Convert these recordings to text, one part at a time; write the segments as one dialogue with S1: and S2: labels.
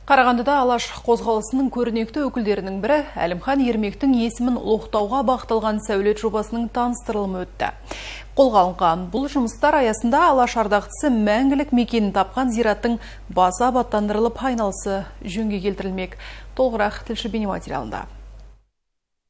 S1: Қарағандыда Алаш қозғалысының көрнекті өкілдерінің бірі Әлімхан Ермектің есімін ұлықтауға бағытталған сәулет жобасының таныстырылымы өтті. Қолға алынған бұл жұмыстар аясында Алаш ардақтысы мәңгілік мекенін тапқан зираттың басы абаттандырылып айналысы жөнге келтірілмек. Толығырақ тілші бейнематериалында.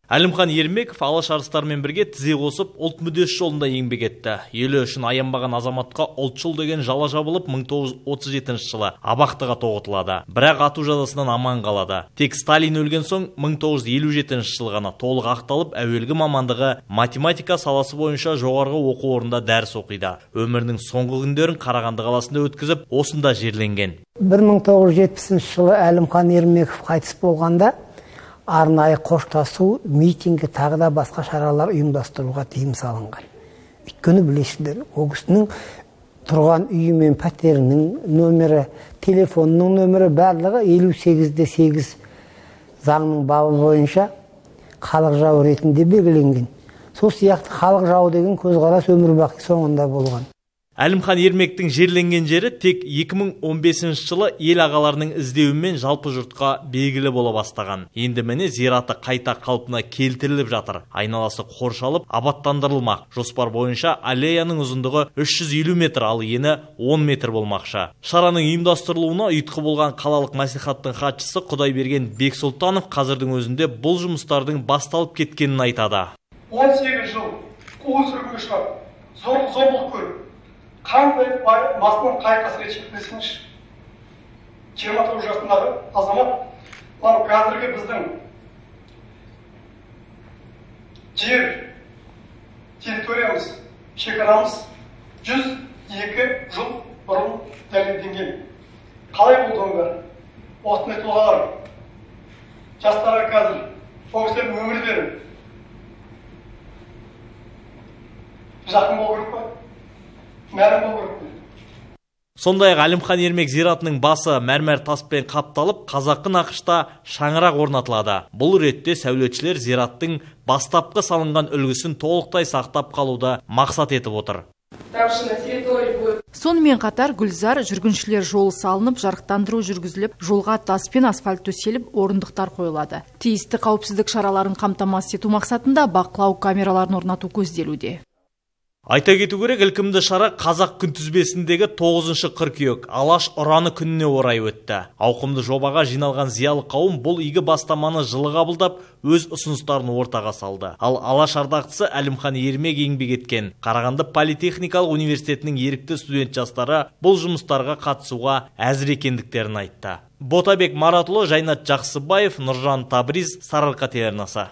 S2: Әлімхан Ермеков Алаш арыстарымен бірге тізе қосып, ұлт мүддесі жолында еңбек етті. Елі үшін аянбаған азаматқа ұлтшыл деген жала жабылып 1937 жылы абақтыға тоғытылады. Бірақ ату жазасынан аман қалады. Тек Сталин өлген соң 1957 жылы ғана толық ақталып, әуелгі мамандығы математика саласы бойынша жоғарғы оқу орнында дәріс оқиды. Өмірінің соңғы күндерін Қарағанды қаласында өткізіп, осында жерленген.
S3: 1970 жылы Әлімхан Ермеков қайтыс болғанда арнайы қоштасу, митингі тағы да басқа шаралар ұйымдастыруға тыйым салынған. Өйткені білесіздер, ол кісінің тұрған үйі мен пәтерінің нөмірі, телефонның нөмірі барлығы 58-8 заңның бабы бойынша халық жауы ретінде белгіленген. Сол сияқты халық жауы деген көзқарас өмір бақи соңында болған.
S2: Әлімхан Ермектің жерленген жері тек 2015 жылы ел ағаларының іздеуімен жалпы жұртқа белгілі бола бастаған. Енді міне зираты қайта қалпына келтіріліп жатыр. Айналасы қоршалып, абаттандырылмақ. Жоспар бойынша аллеяның ұзындығы 350 метр, ал ені 10 метр болмақшы. Шараның ұйымдастырылуына ұйытқы болған қалалық мәслихаттың хатшысы Құдайберген Бексұлтанов қазірдің өзінде бұл жұмыстардың басталып кеткенін айтады.
S4: 18 жыл қуғын сүргінге ұшырап, зорлық көріп, қандай басынан қай қасірет шекпесінші. 29 жасындағы азамат, қазіргі біздің жер, территориямыз, шекарамыз 102 жыл бұрын дәлелденген. Қалай болды оның бәрі? Осындай тұлғалар, жастарға қазір, ол кісілердің өмір беріп, жақын болу керек қой.
S2: Сондай-ақ Әлімхан Ермек зиратының басы мәрмәр таспен қапталып, қазақы нақышта шаңырақ орнатылады. Бұл ретте сәулетшілер зираттың бастапқы салынған үлгісін толықтай сақтап қалуды мақсат етіп отыр.
S1: Сонымен қатар гүлзар, жүргіншілер жолы салынып, жарықтандыру жүргізіліп, жолға тас пен асфальт төселіп, орындықтар қойылады. Тиісті қауіпсіздік шараларын қамтамасыз ету мақсатында бақылау камераларын орнату көзделуде.
S2: Айта кету керек, ілкімді шара қазақ күнтізбесіндегі 9 қыркүйек Алаш ұраны күніне орай өтті. Ауқымды жобаға жиналған зиялы қауым бұл игі бастаманы жылы қабылдап, өз ұсыныстарын ортаға салды. Ал Алаш ардақтысы Әлімхан Ермек еңбек еткен Қарағанды политехникалық университетінің ерікті студент жастары бұл жұмыстарға қатысуға әзір екендіктерін айтты. Ботабек Маратұлы, Жайнат Жақсыбаев, Нұржан Табриз, Сарыарқа телеарнасы.